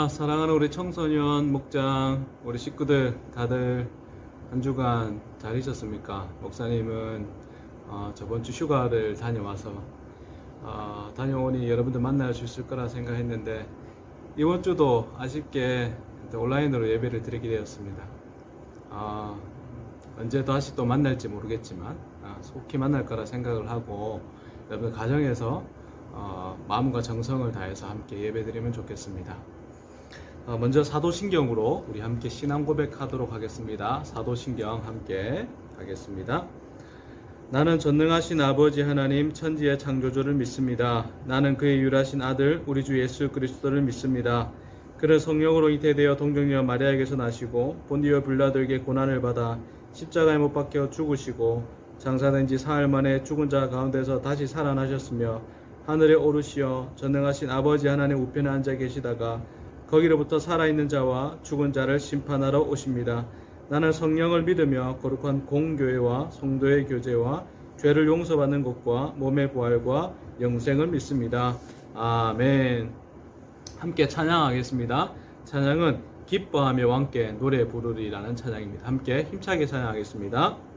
사랑하는 우리 청소년 목장, 우리 식구들 다들 한 주간 잘 있었습니까? 목사님은 저번 주 휴가를 다녀와서 다녀오니 여러분들 만날 수 있을 거라 생각했는데 이번 주도 아쉽게 온라인으로 예배를 드리게 되었습니다. 언제 다시 또 만날지 모르겠지만 속히 만날 거라 생각을 하고 여러분들 가정에서 마음과 정성을 다해서 함께 예배 드리면 좋겠습니다. 먼저 사도신경으로 우리 함께 신앙 고백하도록 하겠습니다. 사도신경 함께 하겠습니다. 나는 전능하신 아버지 하나님 천지의 창조주를 믿습니다. 나는 그의 유일하신 아들 우리 주 예수 그리스도를 믿습니다. 그는 성령으로 잉태되어 동정녀 마리아에게서 나시고 본디오 빌라도에게 고난을 받아 십자가에 못 박혀 죽으시고 장사된 지 사흘 만에 죽은 자 가운데서 다시 살아나셨으며 하늘에 오르시어 전능하신 아버지 하나님 우편에 앉아 계시다가 거기로부터 살아있는 자와 죽은 자를 심판하러 오십니다. 나는 성령을 믿으며 거룩한 공교회와 성도의 교제와 죄를 용서받는 것과 몸의 부활과 영생을 믿습니다. 아멘. 함께 찬양하겠습니다. 찬양은 기뻐하며 함께 노래 부르리라는 찬양입니다. 함께 힘차게 찬양하겠습니다.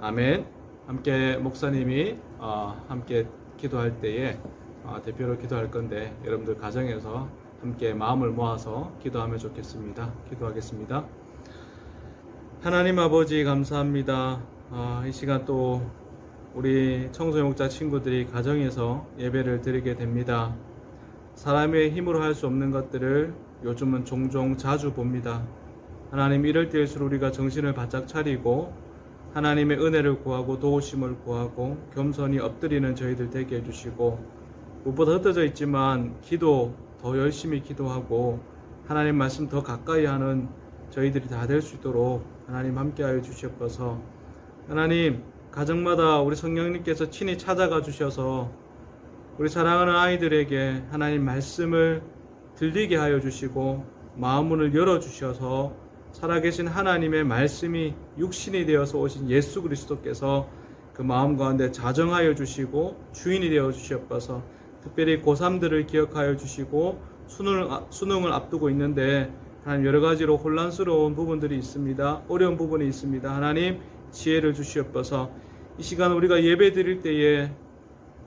아멘. 함께 목사님이 함께 기도할 때에 대표로 기도할 건데 여러분들 가정에서 함께 마음을 모아서 기도하면 좋겠습니다. 기도하겠습니다. 하나님 아버지 감사합니다. 이 시간 또 우리 청소년목자 친구들이 가정에서 예배를 드리게 됩니다. 사람의 힘으로 할 수 없는 것들을 요즘은 종종 자주 봅니다. 하나님, 이럴 때일수록 우리가 정신을 바짝 차리고 하나님의 은혜를 구하고 도우심을 구하고 겸손히 엎드리는 저희들 되게 해주시고, 무엇보다 흩어져 있지만 기도 더 열심히 기도하고 하나님 말씀 더 가까이 하는 저희들이 다 될 수 있도록 하나님 함께하여 주시옵소서. 하나님, 가정마다 우리 성령님께서 친히 찾아가 주셔서 우리 사랑하는 아이들에게 하나님 말씀을 들리게 하여 주시고 마음문을 열어 주셔서 살아계신 하나님의 말씀이 육신이 되어서 오신 예수 그리스도께서 그 마음 가운데 자정하여 주시고 주인이 되어 주시옵소서. 특별히 고3들을 기억하여 주시고 수능을 앞두고 있는데 하나님, 여러 가지로 혼란스러운 부분들이 있습니다. 어려운 부분이 있습니다. 하나님, 지혜를 주시옵소서. 이 시간 우리가 예배 드릴 때에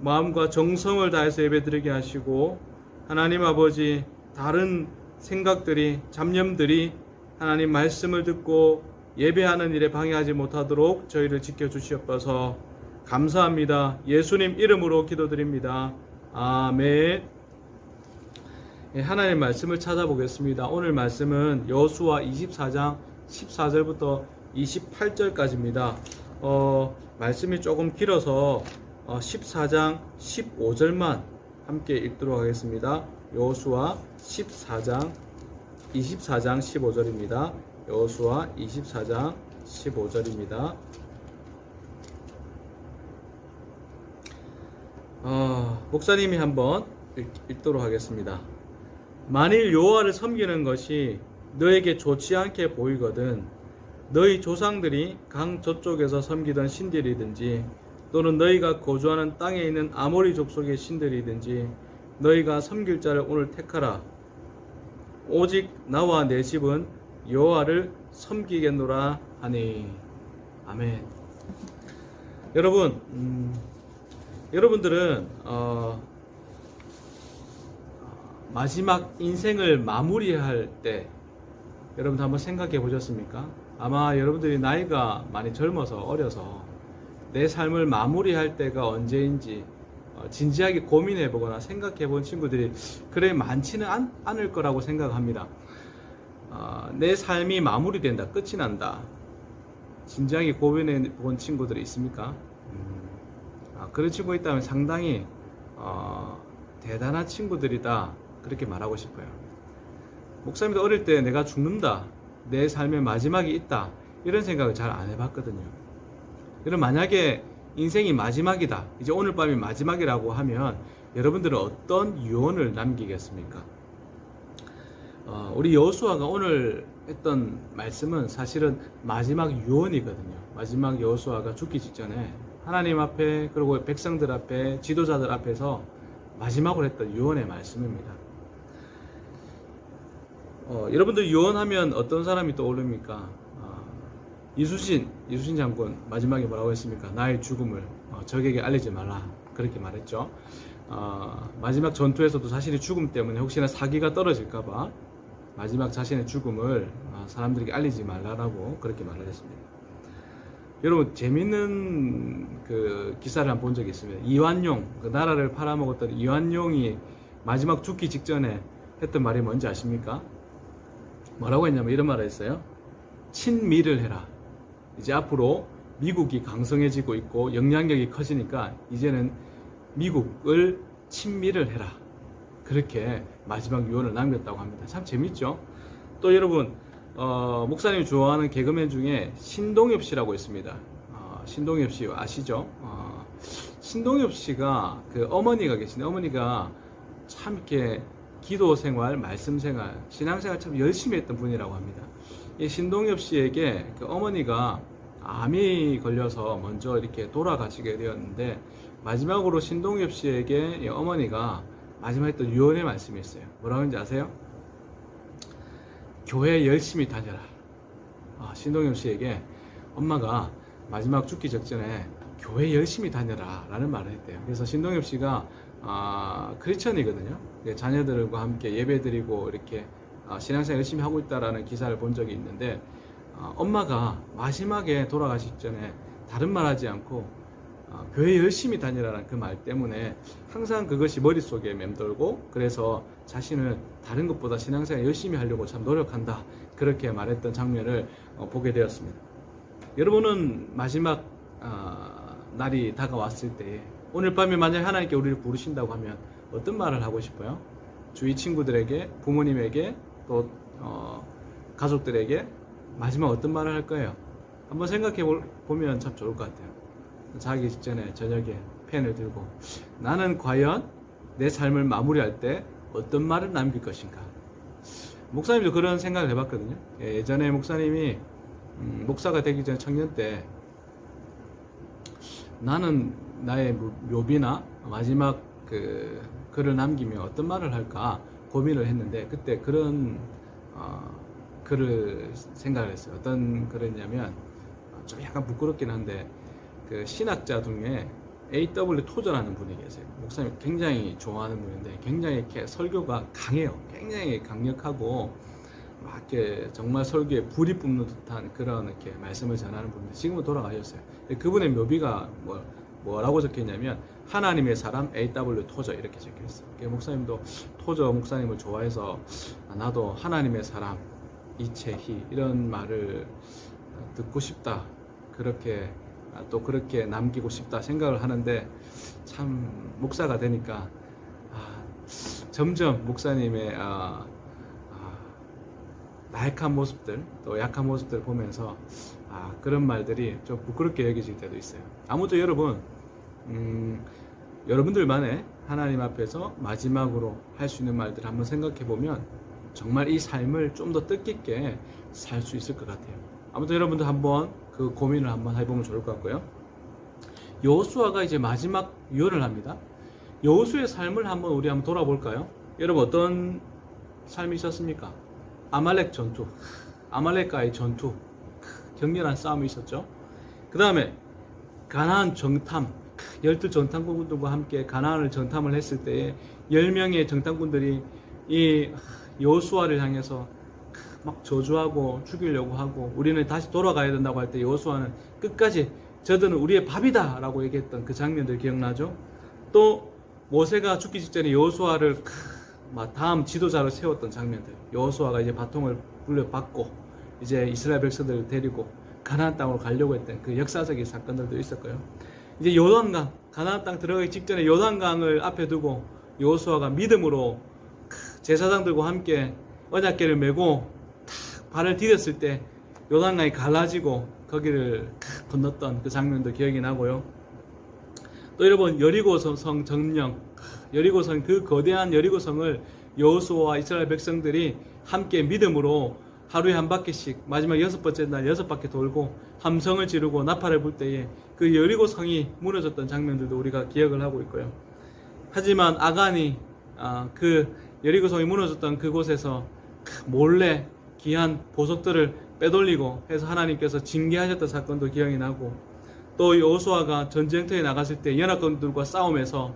마음과 정성을 다해서 예배 드리게 하시고, 하나님 아버지, 다른 생각들이, 잡념들이 하나님 말씀을 듣고 예배하는 일에 방해하지 못하도록 저희를 지켜주시옵소서. 감사합니다. 예수님 이름으로 기도드립니다. 아멘. 하나님 말씀을 찾아보겠습니다. 오늘 말씀은 여호수아 24장 14절부터 28절까지입니다. 말씀이 조금 길어서 14장 15절만 함께 읽도록 하겠습니다. 여호수아 24장 15절입니다. 여호수아 24장 15절입니다. 목사님이 한번 읽도록 하겠습니다. 만일 여호와를 섬기는 것이 너에게 좋지 않게 보이거든 너희 조상들이 강 저쪽에서 섬기던 신들이든지 또는 너희가 거주하는 땅에 있는 아모리 족속의 신들이든지 너희가 섬길 자를 오늘 택하라. 오직 나와 내 집은 여호와를 섬기겠노라 하니. 아멘. 여러분, 여러분들은 마지막 인생을 마무리할 때 여러분들 한번 생각해 보셨습니까? 아마 여러분들이 나이가 많이 젊어서 어려서 내 삶을 마무리할 때가 언제인지 진지하게 고민해 보거나 생각해 본 친구들이 그래 많지는 않을 거라고 생각합니다. 내 삶이 마무리된다, 끝이 난다, 진지하게 고민해 본 친구들이 있습니까? 그런 친구 있다면 상당히 대단한 친구들이다, 그렇게 말하고 싶어요. 목사님도 어릴 때 내가 죽는다, 내 삶의 마지막이 있다, 이런 생각을 잘 안 해봤거든요. 여러분, 만약에 인생이 마지막이다, 이제 오늘 밤이 마지막이라고 하면 여러분들은 어떤 유언을 남기겠습니까? 우리 여호수아가 오늘 했던 말씀은 사실은 마지막 유언이거든요. 마지막 여호수아가 죽기 직전에 하나님 앞에, 그리고 백성들 앞에, 지도자들 앞에서 마지막으로 했던 유언의 말씀입니다. 여러분들 유언하면 어떤 사람이 떠오릅니까? 이순신 장군 마지막에 뭐라고 했습니까? 나의 죽음을 적에게 알리지 말라, 그렇게 말했죠. 마지막 전투에서도 자신의 죽음 때문에 혹시나 사기가 떨어질까봐 마지막 자신의 죽음을 사람들에게 알리지 말라라고 그렇게 말을 했습니다. 여러분, 재밌는 그 기사를 한번 본 적이 있습니다. 이완용, 그 나라를 팔아먹었던 이완용이 마지막 죽기 직전에 했던 말이 뭔지 아십니까? 뭐라고 했냐면 이런 말을 했어요. 친미를 해라. 이제 앞으로 미국이 강성해지고 있고 영향력이 커지니까 이제는 미국을 친미를 해라, 그렇게 마지막 유언을 남겼다고 합니다. 참 재밌죠? 또 여러분, 목사님이 좋아하는 개그맨 중에 신동엽 씨라고 있습니다. 신동엽 씨 아시죠? 신동엽 씨가 그 어머니가 계신데, 어머니가 참 이렇게 기도 생활, 말씀 생활, 신앙 생활 참 열심히 했던 분이라고 합니다. 이 신동엽 씨에게 그 어머니가 암이 걸려서 먼저 이렇게 돌아가시게 되었는데, 마지막으로 신동엽 씨에게 이 어머니가 마지막에 또 유언의 말씀이 있어요. 뭐라고 하는지 아세요? 교회 열심히 다녀라. 신동엽 씨에게 엄마가 마지막 죽기 직전에 교회 열심히 다녀라 라는 말을 했대요. 그래서 신동엽 씨가 크리스천이거든요. 자녀들과 함께 예배드리고 이렇게 신앙생활 열심히 하고 있다라는 기사를 본 적이 있는데, 엄마가 마지막에 돌아가시기 전에 다른 말 하지 않고 교회 열심히 다니라는 그 말 때문에 항상 그것이 머릿속에 맴돌고, 그래서 자신은 다른 것보다 신앙생활 열심히 하려고 참 노력한다, 그렇게 말했던 장면을 보게 되었습니다. 여러분은 마지막 날이 다가왔을 때, 오늘 밤에 만약 하나님께 우리를 부르신다고 하면 어떤 말을 하고 싶어요? 주위 친구들에게, 부모님에게, 또 가족들에게 마지막 어떤 말을 할 거예요? 한번 생각해 보면 참 좋을 것 같아요. 자기 직전에 저녁에 펜을 들고 나는 과연 내 삶을 마무리할 때 어떤 말을 남길 것인가. 목사님도 그런 생각을 해봤거든요. 예전에 목사님이 목사가 되기 전 청년 때 나는 나의 묘비나 마지막 그 글을 남기면 어떤 말을 할까 고민을 했는데, 그때 그런 글을 생각을 했어요. 어떤 글이냐면, 좀 약간 부끄럽긴 한데, 그 신학자 중에 A.W. 토저라는 분이 계세요. 목사님 굉장히 좋아하는 분인데, 굉장히 이렇게 설교가 강해요. 굉장히 강력하고 막 이렇게 정말 설교에 불이 뿜는 듯한 그런 이렇게 말씀을 전하는 분인데, 지금은 돌아가셨어요. 그분의 묘비가 뭐라고 적혀있냐면, 하나님의 사람 A.W. 토저, 이렇게 적혀있어요. 목사님도 토저 목사님을 좋아해서 나도 하나님의 사람 이채희, 이런 말을 듣고 싶다, 그렇게 또 그렇게 남기고 싶다 생각을 하는데, 참 목사가 되니까 점점 목사님의 나약한 모습들, 또 약한 모습들 보면서 그런 말들이 좀 부끄럽게 여겨질 때도 있어요. 아무튼 여러분, 여러분들만의 하나님 앞에서 마지막으로 할 수 있는 말들 한번 생각해 보면 정말 이 삶을 좀 더 뜻깊게 살 수 있을 것 같아요. 아무튼 여러분들 한번 그 고민을 한번 해보면 좋을 것 같고요. 여호수아가 이제 마지막 유언을 합니다. 여호수아의 삶을 우리 한번 돌아볼까요? 여러분, 어떤 삶이 있었습니까? 아말렉 전투, 아말렉과의 전투, 격렬한 싸움이 있었죠. 그 다음에 가나안 정탐, 12정탐꾼들과 함께 가나안을 정탐을 했을 때에 10명의 정탐꾼들이 이 여호수아를 향해서 막 저주하고 죽이려고 하고, 우리는 다시 돌아가야 된다고 할 때 여호수아는 끝까지 저들은 우리의 밥이다 라고 얘기했던 그 장면들 기억나죠? 또 모세가 죽기 직전에 여호수아를 다음 지도자로 세웠던 장면들, 여호수아가 이제 바통을 물려받고 이제 이스라엘 백성들을 데리고 가나안 땅으로 가려고 했던 그 역사적인 사건들도 있었고요. 이제 요단강, 가나안 땅 들어가기 직전에 요단강을 앞에 두고 여호수아가 믿음으로 제사장들과 함께 언약궤를 메고 발을 디뎠을 때 요단강이 갈라지고 거기를 건넜던 그 장면도 기억이 나고요. 또 여러분, 여리고성 점령, 여리고성, 그 거대한 여리고성을 여호수아와 이스라엘 백성들이 함께 믿음으로 하루에 한 바퀴씩 마지막 6번째 날 6바퀴 돌고 함성을 지르고 나팔을 불 때에 그 여리고성이 무너졌던 장면들도 우리가 기억을 하고 있고요. 하지만 아간이 그 여리고성이 무너졌던 그곳에서 몰래 귀한 보석들을 빼돌리고 해서 하나님께서 징계하셨던 사건도 기억이 나고, 또 여호수아가 전쟁터에 나갔을 때 연합군들과 싸움에서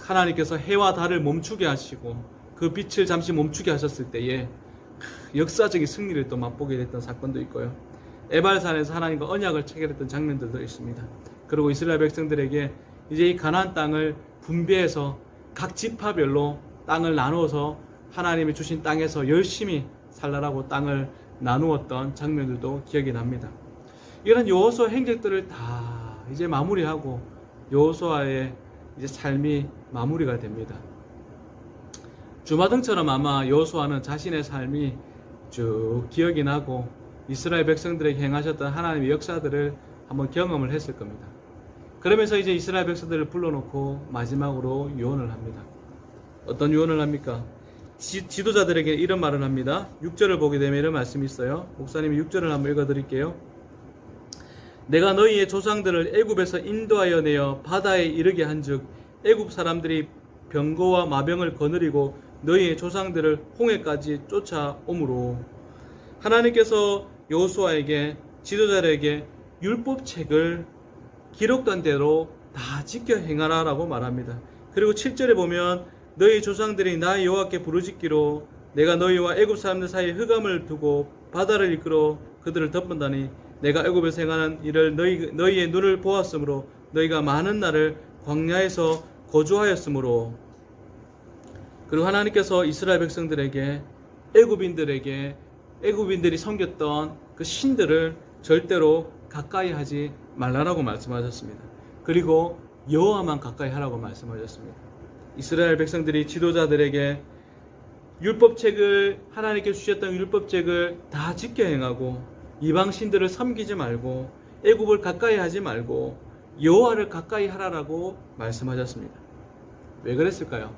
하나님께서 해와 달을 멈추게 하시고 그 빛을 잠시 멈추게 하셨을 때에 역사적인 승리를 또 맛보게 됐던 사건도 있고요. 에발산에서 하나님과 언약을 체결했던 장면들도 있습니다. 그리고 이스라엘 백성들에게 이제 이 가나안 땅을 분배해서 각 지파별로 땅을 나누어서 하나님이 주신 땅에서 열심히 살라라고 땅을 나누었던 장면들도 기억이 납니다. 이런 여호수아 행적들을 다 이제 마무리하고 여호수아의 이제 삶이 마무리가 됩니다. 주마등처럼 아마 여호수아는 자신의 삶이 쭉 기억이 나고 이스라엘 백성들에게 행하셨던 하나님의 역사들을 한번 경험을 했을 겁니다. 그러면서 이제 이스라엘 백성들을 불러놓고 마지막으로 유언을 합니다. 어떤 유언을 합니까? 지도자들에게 이런 말을 합니다. 6절을 보게 되면 이런 말씀이 있어요. 목사님이 6절을 한번 읽어드릴게요. 내가 너희의 조상들을 애굽에서 인도하여 내어 바다에 이르게 한즉 애굽 사람들이 병거와 마병을 거느리고 너희의 조상들을 홍해까지 쫓아오므로, 하나님께서 여호수아에게, 지도자들에게 율법책을 기록된 대로 다 지켜 행하라 라고 말합니다. 그리고 7절에 보면 너희 조상들이 나 여호와께 부르짖기로 내가 너희와 애굽 사람들 사이에 흑암을 두고 바다를 이끌어 그들을 덮은다니 내가 애굽에서 행하는 일을 너희의 눈을 보았으므로 너희가 많은 날을 광야에서 거주하였으므로. 그리고 하나님께서 이스라엘 백성들에게 애굽인들이 섬겼던 그 신들을 절대로 가까이 하지 말라라고 말씀하셨습니다. 그리고 여호와만 가까이 하라고 말씀하셨습니다. 이스라엘 백성들이 지도자들에게 하나님께 주셨던 율법책을 다 지켜 행하고 이방 신들을 섬기지 말고 애굽을 가까이 하지 말고 여호와를 가까이 하라라고 말씀하셨습니다. 왜 그랬을까요?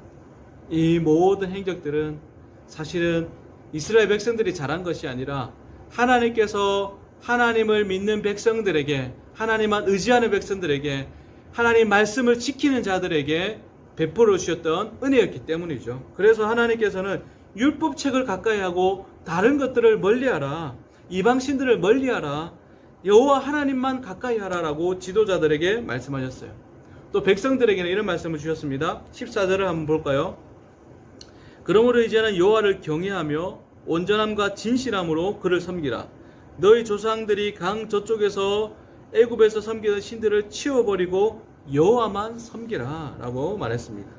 이 모든 행적들은 사실은 이스라엘 백성들이 잘한 것이 아니라 하나님께서 하나님을 믿는 백성들에게, 하나님만 의지하는 백성들에게, 하나님 말씀을 지키는 자들에게 베풀어 주셨던 은혜였기 때문이죠. 그래서 하나님께서는 율법책을 가까이 하고 다른 것들을 멀리하라, 이방신들을 멀리하라, 여호와 하나님만 가까이 하라라고 지도자들에게 말씀하셨어요. 또 백성들에게는 이런 말씀을 주셨습니다. 14절을 한번 볼까요? 그러므로 이제는 여호와를 경외하며 온전함과 진실함으로 그를 섬기라. 너희 조상들이 강 저쪽에서 애굽에서 섬기던 신들을 치워버리고 여호와만 섬기라 라고 말했습니다.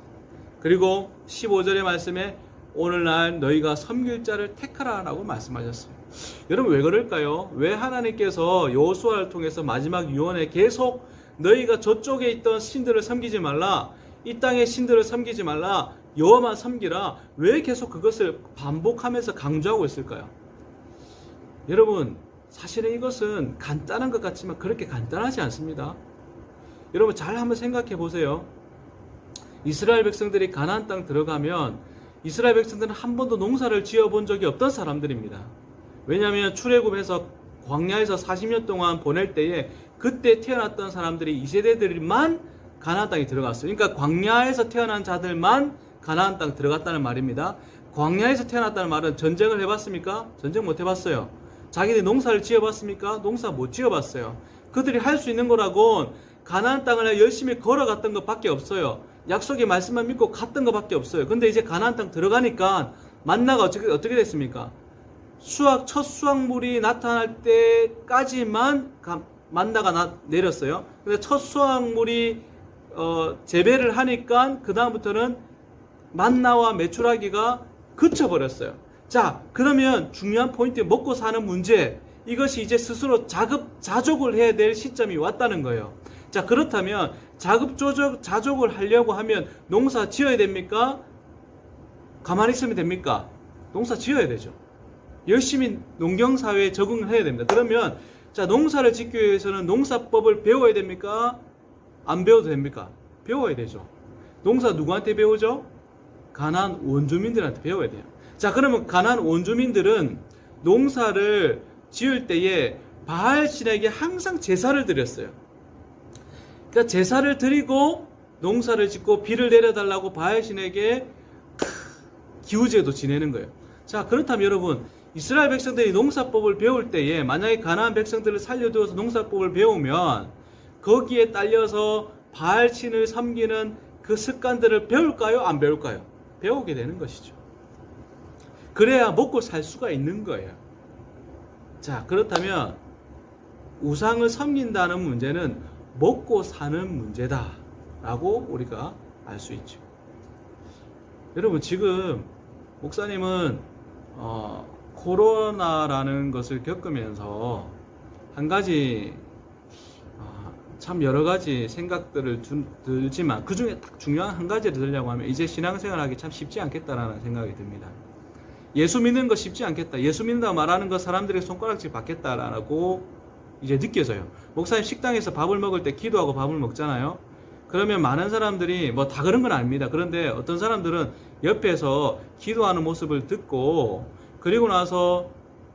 그리고 15절의 말씀에 오늘날 너희가 섬길 자를 택하라 라고 말씀하셨어요. 여러분 왜 그럴까요? 왜 하나님께서 여호수아를 통해서 마지막 유언에 계속 너희가 저쪽에 있던 신들을 섬기지 말라, 이 땅의 신들을 섬기지 말라, 여호와만 섬기라, 왜 계속 그것을 반복하면서 강조하고 있을까요? 여러분 사실은 이것은 간단한 것 같지만 그렇게 간단하지 않습니다. 여러분 잘 한번 생각해 보세요. 이스라엘 백성들이 가나안 땅 들어가면 이스라엘 백성들은 한 번도 농사를 지어본 적이 없던 사람들입니다. 왜냐하면 출애굽해서 광야에서 40년 동안 보낼 때에 그때 태어났던 사람들이 2세대들만 가나안 땅에 들어갔어요. 그러니까 광야에서 태어난 자들만 가나안 땅 들어갔다는 말입니다. 광야에서 태어났다는 말은 전쟁을 해봤습니까? 전쟁 못 해봤어요. 자기들이 농사를 지어봤습니까? 농사 못 지어봤어요. 그들이 할 수 있는 거라곤 가나안 땅을 열심히 걸어갔던 것밖에 없어요. 약속의 말씀만 믿고 갔던 것밖에 없어요. 근데 이제 가나안 땅 들어가니까 만나가 어떻게 됐습니까? 첫 수확물이 나타날 때까지만 만나가 내렸어요. 근데 첫 수확물이 재배를 하니까 그 다음부터는 만나와 메추라기가 그쳐버렸어요. 자, 그러면 중요한 포인트, 먹고 사는 문제, 이것이 이제 스스로 자족을 해야 될 시점이 왔다는 거예요. 자, 그렇다면 자족을 하려고 하면 농사 지어야 됩니까? 가만히 있으면 됩니까? 농사 지어야 되죠. 열심히 농경사회에 적응을 해야 됩니다. 그러면 자, 농사를 짓기 위해서는 농사법을 배워야 됩니까? 안 배워도 됩니까? 배워야 되죠. 농사 누구한테 배우죠? 가나안 원주민들한테 배워야 돼요. 자, 그러면 가나안 원주민들은 농사를 지을 때에 바알 신에게 항상 제사를 드렸어요. 그러니까 제사를 드리고 농사를 짓고 비를 내려달라고 바알 신에게 기우제도 지내는 거예요. 자, 그렇다면 여러분, 이스라엘 백성들이 농사법을 배울 때에 만약에 가나안 백성들을 살려두어서 농사법을 배우면 거기에 딸려서 바알 신을 섬기는 그 습관들을 배울까요? 안 배울까요? 배우게 되는 것이죠. 그래야 먹고 살 수가 있는 거예요. 자, 그렇다면 우상을 섬긴다는 문제는 먹고 사는 문제다라고 우리가 알 수 있죠. 여러분, 지금 목사님은 코로나라는 것을 겪으면서 한 가지 참 여러 가지 생각들을 들지만 그 중에 딱 중요한 한 가지를 들려고 하면 이제 신앙생활하기 참 쉽지 않겠다라는 생각이 듭니다. 예수 믿는 거 쉽지 않겠다. 예수 믿는다고 말하는 거 사람들의 손가락질 받겠다라고 이제 느껴져요. 목사님 식당에서 밥을 먹을 때 기도하고 밥을 먹잖아요. 그러면 많은 사람들이 뭐 다 그런 건 아닙니다. 그런데 어떤 사람들은 옆에서 기도하는 모습을 듣고 그리고 나서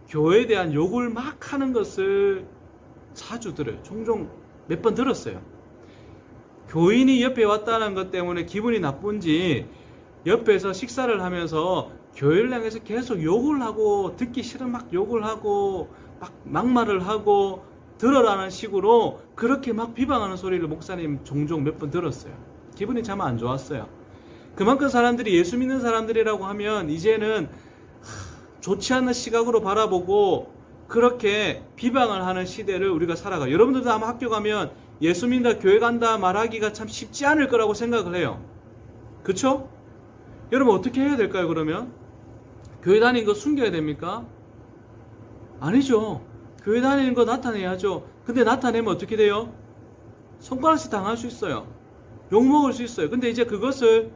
교회에 대한 욕을 막 하는 것을 자주 들어요. 종종 몇 번 들었어요. 교인이 옆에 왔다는 것 때문에 기분이 나쁜지 옆에서 식사를 하면서 교회를 향해서 계속 욕을 하고 듣기 싫은 막 욕을 하고 막 막말을 하고 들어라는 식으로 그렇게 막 비방하는 소리를 목사님 종종 몇 번 들었어요. 기분이 참 안 좋았어요. 그만큼 사람들이 예수 믿는 사람들이라고 하면 이제는 좋지 않은 시각으로 바라보고 그렇게 비방을 하는 시대를 우리가 살아가요. 여러분들도 아마 학교 가면 예수 믿는다, 교회 간다 말하기가 참 쉽지 않을 거라고 생각을 해요. 그쵸? 여러분 어떻게 해야 될까요, 그러면? 교회 다니는 거 숨겨야 됩니까? 아니죠. 교회 다니는 거 나타내야죠. 근데 나타내면 어떻게 돼요? 손가락질 당할 수 있어요. 욕먹을 수 있어요. 근데 이제 그것을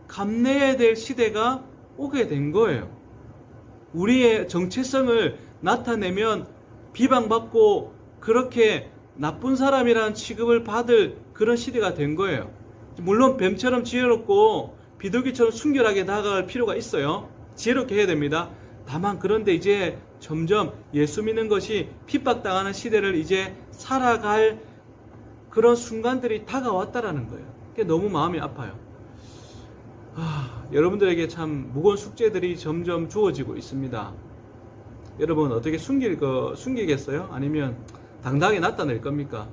감내해야 될 시대가 오게 된 거예요. 우리의 정체성을 나타내면 비방받고 그렇게 나쁜 사람이라는 취급을 받을 그런 시대가 된 거예요. 물론 뱀처럼 지혜롭고 비둘기처럼 순결하게 다가갈 필요가 있어요. 지혜롭게 해야 됩니다. 다만 그런데 이제 점점 예수 믿는 것이 핍박당하는 시대를 이제 살아갈 그런 순간들이 다가왔다라는 거예요. 그게 너무 마음이 아파요. 여러분들에게 참 무거운 숙제들이 점점 주어지고 있습니다. 여러분 어떻게 숨기겠어요? 아니면 당당하게 나타낼 겁니까?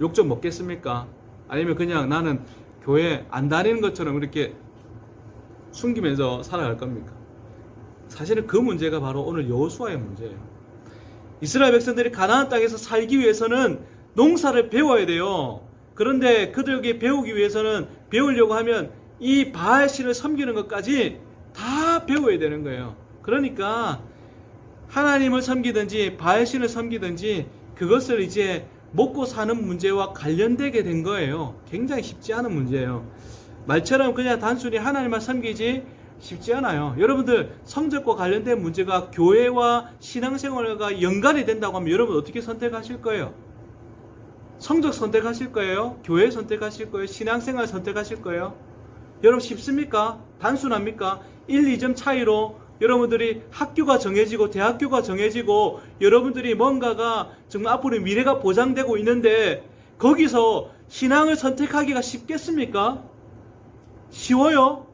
욕 좀 먹겠습니까? 아니면 그냥 나는 교회 안 다니는 것처럼 이렇게 숨기면서 살아갈 겁니까? 사실은 그 문제가 바로 오늘 여호수아의 문제예요. 이스라엘 백성들이 가나안 땅에서 살기 위해서는 농사를 배워야 돼요. 그런데 그들에게 배우기 위해서는 배우려고 하면 이 바알신을 섬기는 것까지 다 배워야 되는 거예요. 그러니까 하나님을 섬기든지 바알신을 섬기든지 그것을 이제 먹고 사는 문제와 관련되게 된 거예요. 굉장히 쉽지 않은 문제예요. 말처럼 그냥 단순히 하나님만 섬기지 쉽지 않아요. 여러분들 성적과 관련된 문제가 교회와 신앙생활과 연관이 된다고 하면 여러분 어떻게 선택하실 거예요? 성적 선택하실 거예요? 교회 선택하실 거예요? 신앙생활 선택하실 거예요? 여러분 쉽습니까? 단순합니까? 1, 2점 차이로 여러분들이 학교가 정해지고 대학교가 정해지고 여러분들이 뭔가가 정말 앞으로 미래가 보장되고 있는데 거기서 신앙을 선택하기가 쉽겠습니까? 쉬워요?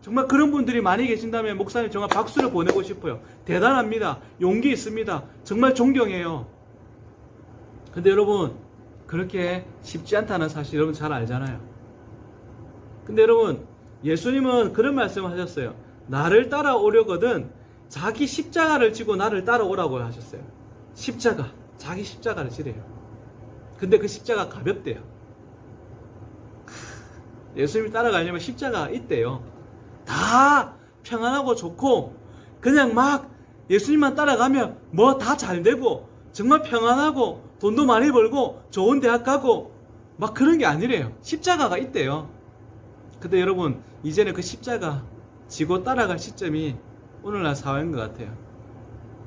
정말 그런 분들이 많이 계신다면 목사님 정말 박수를 보내고 싶어요. 대단합니다. 용기 있습니다. 정말 존경해요. 근데 여러분 그렇게 쉽지 않다는 사실 여러분 잘 알잖아요. 근데 여러분 예수님은 그런 말씀을 하셨어요. 나를 따라오려거든 자기 십자가를 지고 나를 따라오라고 하셨어요. 십자가, 자기 십자가를 지래요. 근데 그 십자가 가볍대요. 예수님이 따라가려면 십자가 있대요. 다 평안하고 좋고 그냥 막 예수님만 따라가면 뭐 다 잘 되고 정말 평안하고 돈도 많이 벌고 좋은 대학 가고 막 그런 게 아니래요. 십자가가 있대요. 근데 여러분 이제는 그 십자가 지고 따라갈 시점이 오늘날 사회인 것 같아요.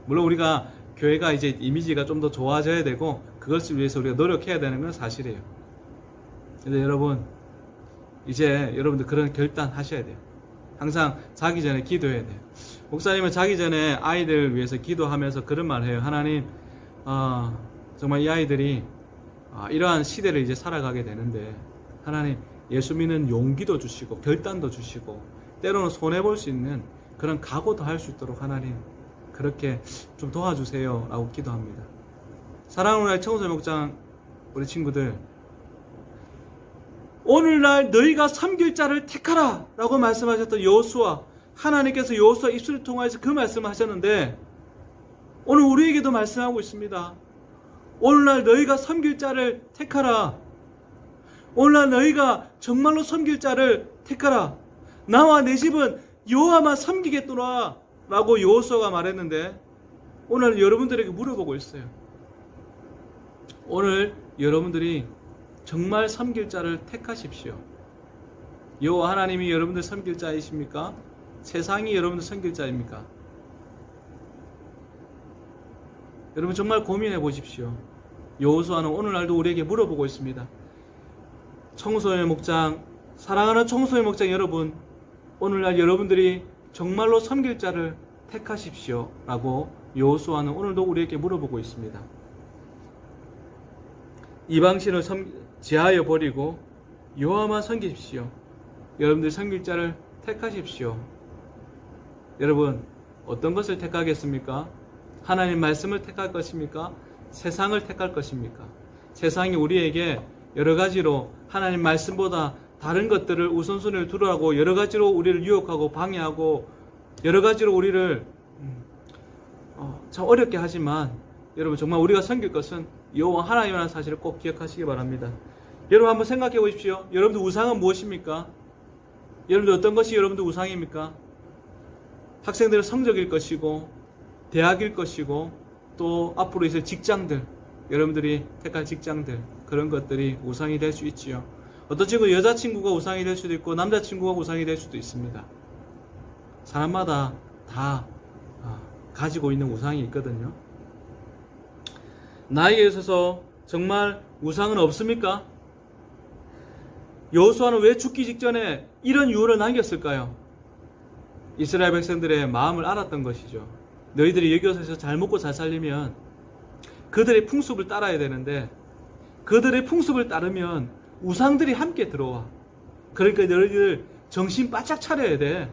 물론 우리가 교회가 이제 이미지가 좀 더 좋아져야 되고 그것을 위해서 우리가 노력해야 되는 건 사실이에요. 근데 여러분 이제 여러분들 그런 결단 하셔야 돼요. 항상 자기 전에 기도해야 돼요. 목사님은 자기 전에 아이들 위해서 기도하면서 그런 말 해요. 하나님 정말 이 아이들이 이러한 시대를 이제 살아가게 되는데 하나님 예수 믿는 용기도 주시고 결단도 주시고 때로는 손해볼 수 있는 그런 각오도 할 수 있도록 하나님 그렇게 좀 도와주세요 라고 기도합니다. 사랑하는 청소년 목장 우리 친구들, 오늘날 너희가 섬길 자를 택하라 라고 말씀하셨던 여호수아, 하나님께서 여호수아 입술을 통해서 그 말씀을 하셨는데 오늘 우리에게도 말씀하고 있습니다. 오늘날 너희가 섬길 자를 택하라. 오늘날 너희가 정말로 섬길 자를 택하라. 나와 내 집은 여호와만 섬기겠노라 라고 여호수아가 말했는데 오늘 여러분들에게 물어보고 있어요. 오늘 여러분들이 정말 섬길 자를 택하십시오. 여호와 하나님이 여러분들 섬길 자이십니까? 세상이 여러분들 섬길 자입니까? 여러분 정말 고민해 보십시오. 여호수아는 오늘날도 우리에게 물어보고 있습니다. 청소년 목장, 사랑하는 청소년 목장 여러분, 오늘날 여러분들이 정말로 섬길 자를 택하십시오 라고 여호수아는 오늘도 우리에게 물어보고 있습니다. 이방신을 제하여 버리고 여호와만 섬기십시오. 여러분들 섬길 자를 택하십시오. 여러분 어떤 것을 택하겠습니까? 하나님 말씀을 택할 것입니까? 세상을 택할 것입니까? 세상이 우리에게 여러 가지로 하나님 말씀보다 다른 것들을 우선순위를 두라고 여러 가지로 우리를 유혹하고 방해하고 여러 가지로 우리를 참 어렵게 하지만 여러분 정말 우리가 섬길 것은 여호와 하나님이라는 사실을 꼭 기억하시기 바랍니다. 여러분 한번 생각해 보십시오. 여러분들 우상은 무엇입니까? 여러분들 어떤 것이 여러분들 우상입니까? 학생들의 성적일 것이고 대학일 것이고 또 앞으로 있을 직장들, 여러분들이 택할 직장들, 그런 것들이 우상이 될 수 있지요. 어떤 친구 여자친구가 우상이 될 수도 있고 남자친구가 우상이 될 수도 있습니다. 사람마다 다 가지고 있는 우상이 있거든요. 나에게 있어서 정말 우상은 없습니까? 여호수아는 왜 죽기 직전에 이런 유언을 남겼을까요? 이스라엘 백성들의 마음을 알았던 것이죠. 너희들이 여기서 잘 먹고 잘 살려면 그들의 풍습을 따라야 되는데, 그들의 풍습을 따르면 우상들이 함께 들어와. 그러니까 너희들 정신 바짝 차려야 돼.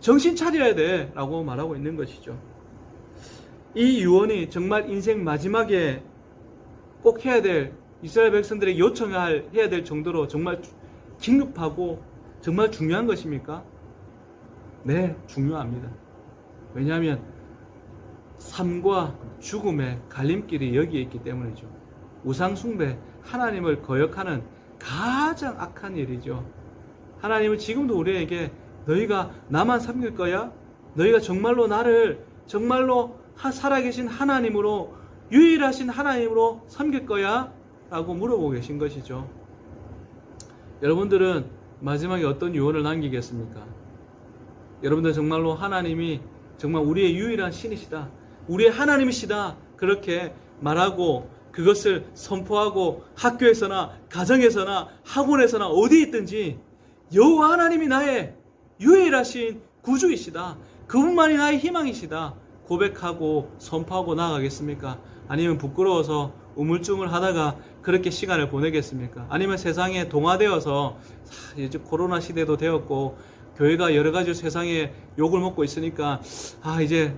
정신 차려야 돼 라고 말하고 있는 것이죠. 이 유언이 정말 인생 마지막에 꼭 해야 될, 이스라엘 백성들에게 요청해야 될 정도로 정말 긴급하고 정말 중요한 것입니까? 네, 중요합니다. 왜냐하면 삶과 죽음의 갈림길이 여기에 있기 때문이죠. 우상숭배, 하나님을 거역하는 가장 악한 일이죠. 하나님은 지금도 우리에게 너희가 나만 섬길 거야? 너희가 정말로 나를 정말로 살아계신 하나님으로, 유일하신 하나님으로 섬길 거야? 라고 물어보고 계신 것이죠. 여러분들은 마지막에 어떤 유언을 남기겠습니까? 여러분들 정말로 하나님이 정말 우리의 유일한 신이시다, 우리의 하나님이시다, 그렇게 말하고 그것을 선포하고 학교에서나 가정에서나 학원에서나 어디 있든지 여호와 하나님이 나의 유일하신 구주이시다, 그분만이 나의 희망이시다 고백하고 선포하고 나아가겠습니까? 아니면 부끄러워서 우물쭈물 하다가 그렇게 시간을 보내겠습니까? 아니면 세상에 동화되어서 이제 코로나 시대도 되었고 교회가 여러 가지 세상에 욕을 먹고 있으니까 이제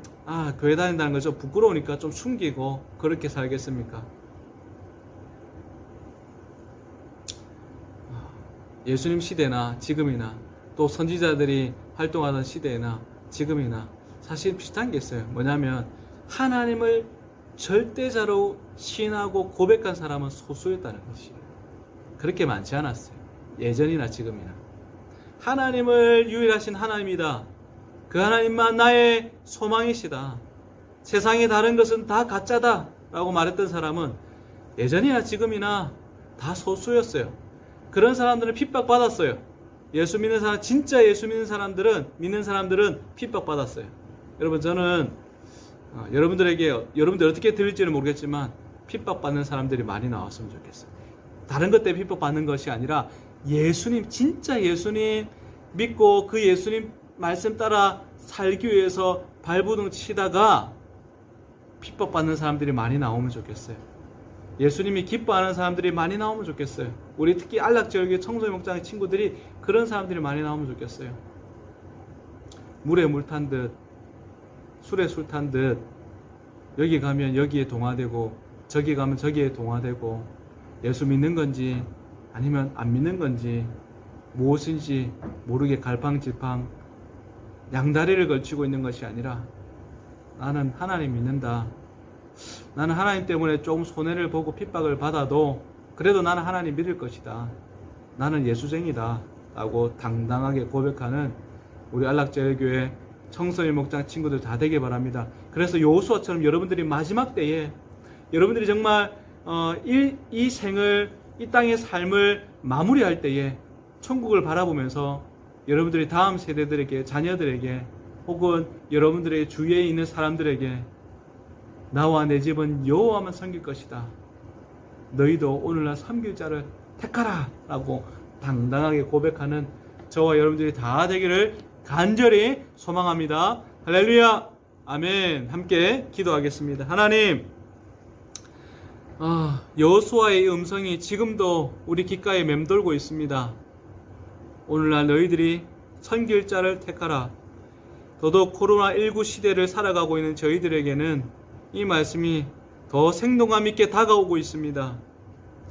교회 다닌다는 거 좀 부끄러우니까 좀 숨기고 그렇게 살겠습니까? 예수님 시대나 지금이나 또 선지자들이 활동하던 시대나 지금이나 사실 비슷한 게 있어요. 뭐냐면 하나님을 절대자로 시인하고 고백한 사람은 소수였다는 것이에요. 그렇게 많지 않았어요. 예전이나 지금이나. 하나님을 유일하신 하나님이다, 그 하나님만 나의 소망이시다, 세상의 다른 것은 다 가짜다 라고 말했던 사람은 예전이나 지금이나 다 소수였어요. 그런 사람들은 핍박받았어요. 예수 믿는 사람, 진짜 예수 믿는 사람들은 핍박받았어요. 여러분, 저는 여러분들 어떻게 들릴지는 모르겠지만 핍박받는 사람들이 많이 나왔으면 좋겠어요. 다른 것 때문에 핍박받는 것이 아니라 예수님, 진짜 예수님 믿고 그 예수님 말씀 따라 살기 위해서 발부둥 치다가 핍박받는 사람들이 많이 나오면 좋겠어요. 예수님이 기뻐하는 사람들이 많이 나오면 좋겠어요. 우리 특히 안락지역의 청소년 목장의 친구들이 그런 사람들이 많이 나오면 좋겠어요. 물에 물 탄 듯, 술에 술 탄 듯, 여기 가면 여기에 동화되고 저기 가면 저기에 동화되고, 예수 믿는 건지 아니면 안 믿는 건지 무엇인지 모르게 갈팡질팡 양다리를 걸치고 있는 것이 아니라, 나는 하나님 믿는다, 나는 하나님 때문에 조금 손해를 보고 핍박을 받아도 그래도 나는 하나님 믿을 것이다, 나는 예수쟁이다 라고 당당하게 고백하는 우리 안락제일교회 청소년 목장 친구들 다 되길 바랍니다. 그래서 여호수아처럼 여러분들이 마지막 때에 여러분들이 정말 이 생을, 이 땅의 삶을 마무리할 때에 천국을 바라보면서 여러분들이 다음 세대들에게, 자녀들에게, 혹은 여러분들의 주위에 있는 사람들에게 나와 내 집은 여호와만 섬길 것이다, 너희도 오늘날 섬길 자를 택하라 라고 당당하게 고백하는 저와 여러분들이 다 되기를 간절히 소망합니다. 할렐루야, 아멘. 함께 기도하겠습니다. 하나님, 여호수아의 음성이 지금도 우리 귓가에 맴돌고 있습니다. 오늘날 너희들이 섬길 자를 택하라. 더더욱 코로나19 시대를 살아가고 있는 저희들에게는 이 말씀이 더 생동감 있게 다가오고 있습니다.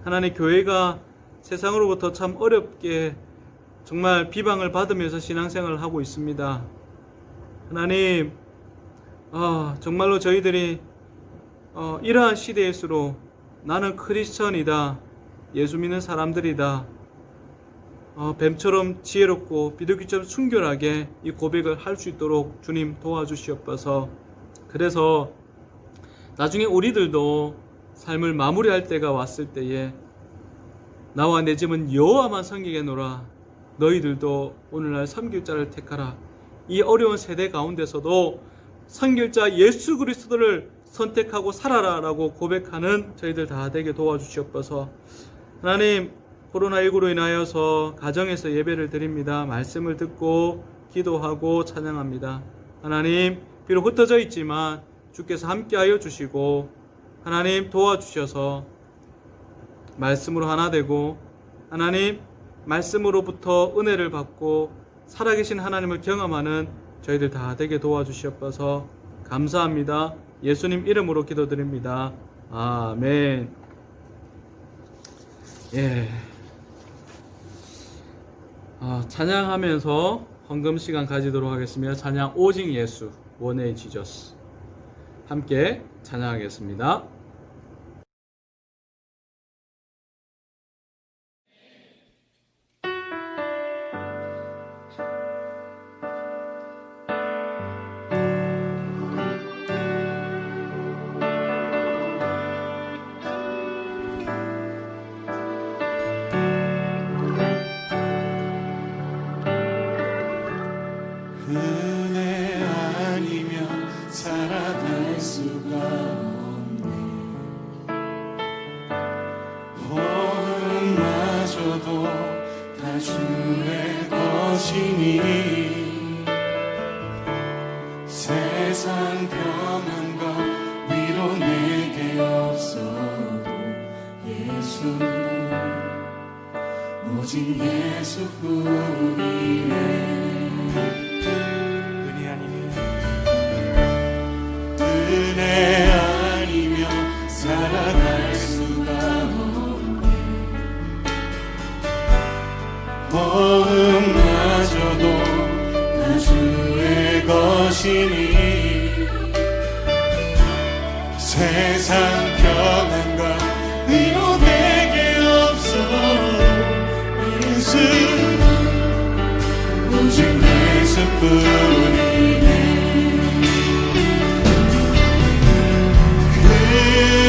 하나님, 교회가 세상으로부터 참 어렵게 정말 비방을 받으면서 신앙생활을 하고 있습니다. 하나님, 정말로 저희들이 이러한 시대일수록 나는 크리스천이다, 예수 믿는 사람들이다, 뱀처럼 지혜롭고 비둘기처럼 순결하게 이 고백을 할 수 있도록 주님 도와주시옵소서. 그래서 나중에 우리들도 삶을 마무리할 때가 왔을 때에 나와 내 집은 여호와만 섬기겠노라, 너희들도 오늘날 섬길 자를 택하라. 이 어려운 세대 가운데서도 섬길 자 예수 그리스도를 선택하고 살아라 라고 고백하는 저희들 다 되게 도와주시옵소서. 하나님, 코로나19로 인하여서 가정에서 예배를 드립니다. 말씀을 듣고 기도하고 찬양합니다. 하나님, 비록 흩어져 있지만 주께서 함께하여 주시고 하나님 도와주셔서 말씀으로 하나 되고 하나님 말씀으로부터 은혜를 받고 살아계신 하나님을 경험하는 저희들 다 되게 도와주시옵소서. 감사합니다. 예수님 이름으로 기도드립니다. 아멘. 예. 찬양하면서 헌금 시간 가지도록 하겠습니다. 찬양 오직 예수, 원의 지저스. 함께 찬양하겠습니다. 은혜 아니면 살아갈 수가 없네. 호흡마저도 다 주의 것이니 세상 평안과 위로 내게 없어도 예수, 오직 예수뿐이네. 은혜 아니면 살아갈 수가 없네. 호흡마저도 다 주의 것이니 세상 평안과 위로 내게 없어. 예수, 오직 예수뿐이네.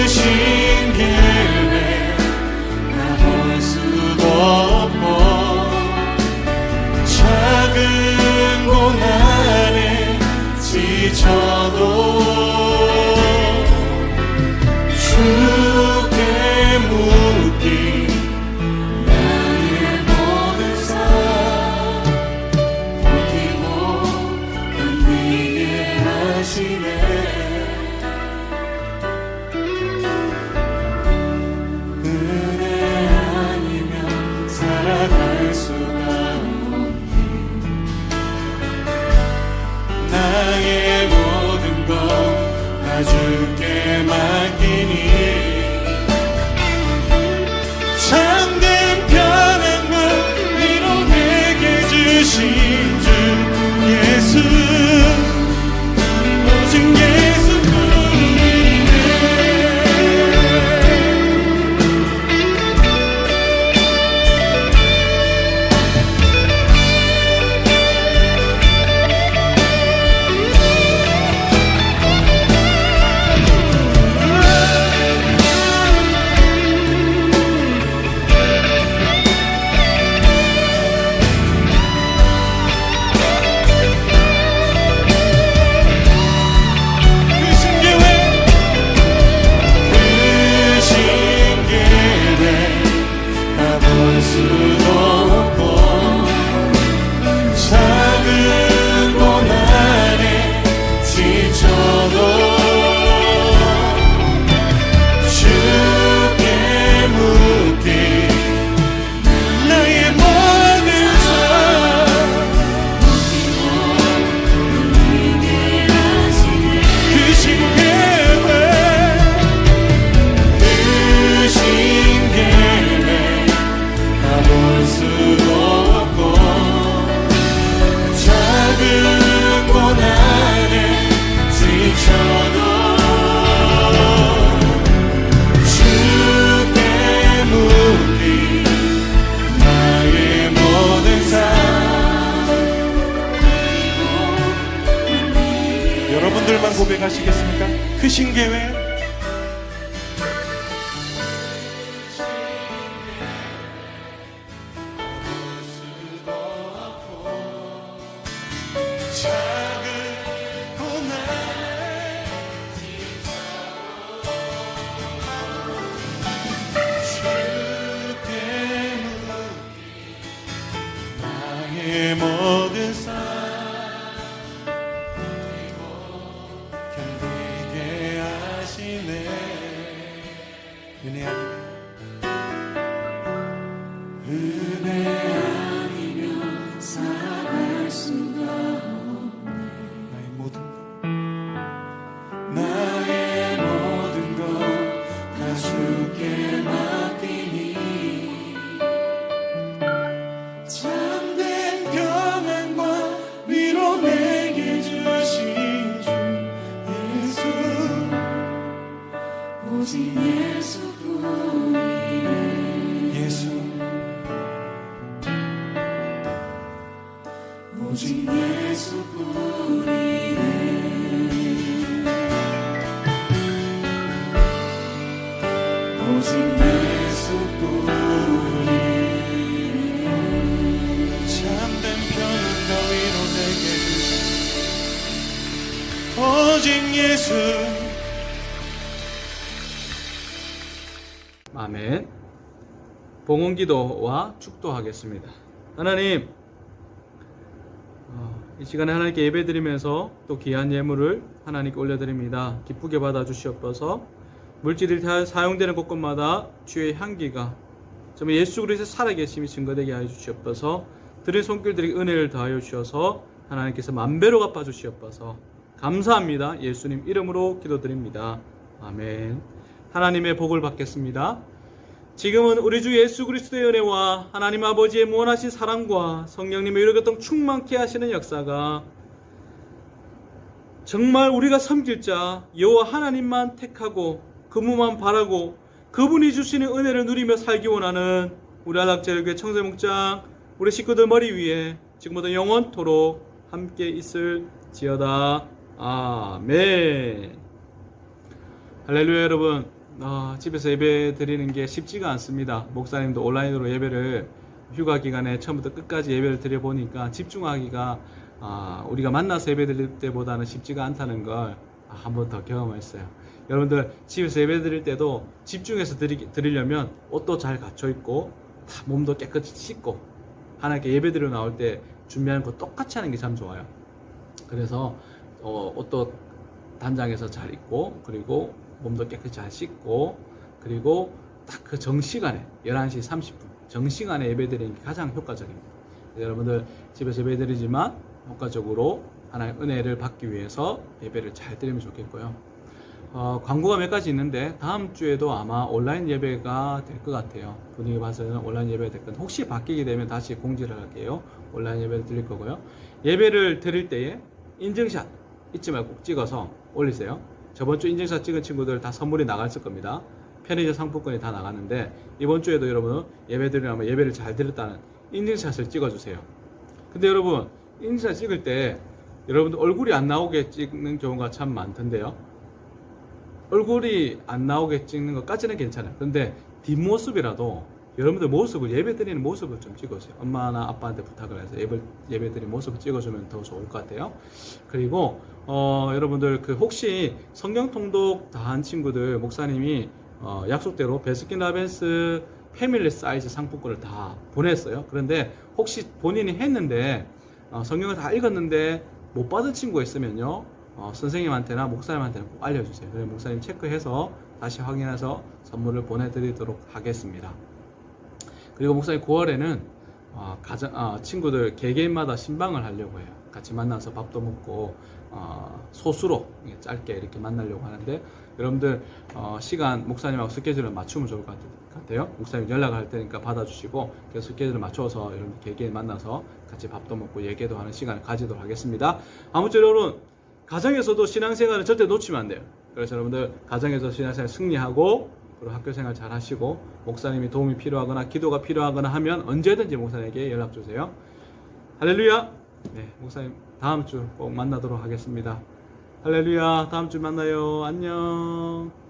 신길에 가볼 수도 없고 작은 고난에 지쳐도 주께 묻기 나의 모든 삶 버티고 견디게 하시네. 살아갈 수가 없니. 나의 모든 것 다 주께 맡기니 참된 평안과 위로 내게 주신 주 예수, 오직 예수뿐이네. 한번 고백하시겠습니까? 크신 계획 모든 삶 견디게 하시네. 은혜 아니면 살아갈 수가 없네. 나의 모든 것 다 주께 맡기니 참된 평안과 위로 내게 주신 주 예수, 오직 예수뿐이네. 예수, 오직 예수뿐이네. 오직 예수뿐이네. 참된 평안과 위로 내게 오직 예수. 아멘. 봉헌기도와 축도하겠습니다. 하나님, 이 시간에 하나님께 예배드리면서 또 귀한 예물을 하나님께 올려드립니다. 기쁘게 받아주시옵소서. 물질이 사용되는 곳곳마다 주의 향기가 정말 예수 그리스도의 살아계심이 증거되게 하여 주시옵소서. 드린 손길들에게 은혜를 더하여 주셔서 하나님께서 만배로 갚아주시옵소서. 감사합니다. 예수님 이름으로 기도드립니다. 아멘. 하나님의 복을 받겠습니다. 지금은 우리 주 예수 그리스도의 은혜와 하나님 아버지의 무한하신 사랑과 성령님의 유력교통 충만케 하시는 역사가 정말 우리가 섬길 자 여호와 하나님만 택하고 그분만 바라고 그분이 주시는 은혜를 누리며 살기 원하는 우리 안락제일교회 청소목장 우리 식구들 머리 위에 지금부터 영원토록 함께 있을지어다. 아멘. 할렐루야. 여러분, 집에서 예배 드리는 게 쉽지가 않습니다. 목사님도 온라인으로 예배를 휴가 기간에 처음부터 끝까지 예배를 드려보니까 집중하기가 우리가 만나서 예배 드릴 때보다는 쉽지가 않다는 걸 한 번 더 경험했어요. 여러분들 집에서 예배 드릴 때도 집중해서 드리려면 옷도 잘 갖춰 입고 몸도 깨끗이 씻고 하나님께 예배 드려 나올 때 준비하는 거 똑같이 하는 게 참 좋아요. 그래서 옷도 단장해서 잘 입고 그리고 몸도 깨끗이 잘 씻고 그리고 딱 그 정시간에 11시 30분 정시간에 예배 드리는 게 가장 효과적입니다. 여러분들 집에서 예배 드리지만 효과적으로 하나님의 은혜를 받기 위해서 예배를 잘 드리면 좋겠고요. 광고가 몇 가지 있는데 다음 주에도 아마 온라인 예배가 될 것 같아요. 분위기 봐서는 온라인 예배가 될 건데 혹시 바뀌게 되면 다시 공지를 할게요. 온라인 예배를 드릴 거고요. 예배를 드릴 때에 인증샷 잊지 말고 꼭 찍어서 올리세요. 저번 주 인증샷 찍은 친구들 다 선물이 나갔을 겁니다. 편의점 상품권이 다 나갔는데 이번 주에도 여러분 예배 드리려면 예배를 잘 드렸다는 인증샷을 찍어주세요. 근데 여러분 인증샷 찍을 때 여러분들 얼굴이 안 나오게 찍는 경우가 참 많던데요. 얼굴이 안 나오게 찍는 것까지는 괜찮아요. 그런데 뒷모습이라도 여러분들 모습을 예배 드리는 모습을 좀 찍어주세요. 엄마나 아빠한테 부탁을 해서 예배 드리는 모습을 찍어주면 더 좋을 것 같아요. 그리고 여러분들 혹시 성경 통독 다 한 친구들 목사님이 약속대로 베스킨 라빈스 패밀리 사이즈 상품권을 다 보냈어요. 그런데 혹시 본인이 했는데 성경을 다 읽었는데 못 받은 친구가 있으면요 선생님한테나 목사님한테는 꼭 알려주세요. 그래서 목사님 체크해서 다시 확인해서 선물을 보내드리도록 하겠습니다. 그리고 목사님 9월에는 친구들 개개인마다 신방을 하려고 해요. 같이 만나서 밥도 먹고 소수로 짧게 이렇게 만나려고 하는데 여러분들 시간 목사님하고 스케줄을 맞추면 좋을 것 같아요. 목사님 연락을 할 테니까 받아주시고 그 스케줄을 맞춰서 여러분 개개인 만나서 같이 밥도 먹고 얘기도 하는 시간을 가지도록 하겠습니다. 아무쪼록 여러분 가정에서도 신앙생활을 절대 놓치면 안 돼요. 그래서 여러분들 가정에서 신앙생활 승리하고 그리고 학교생활 잘 하시고 목사님이 도움이 필요하거나 기도가 필요하거나 하면 언제든지 목사님에게 연락 주세요. 할렐루야. 네, 목사님 다음 주 꼭 만나도록 하겠습니다. 할렐루야. 다음 주 만나요. 안녕.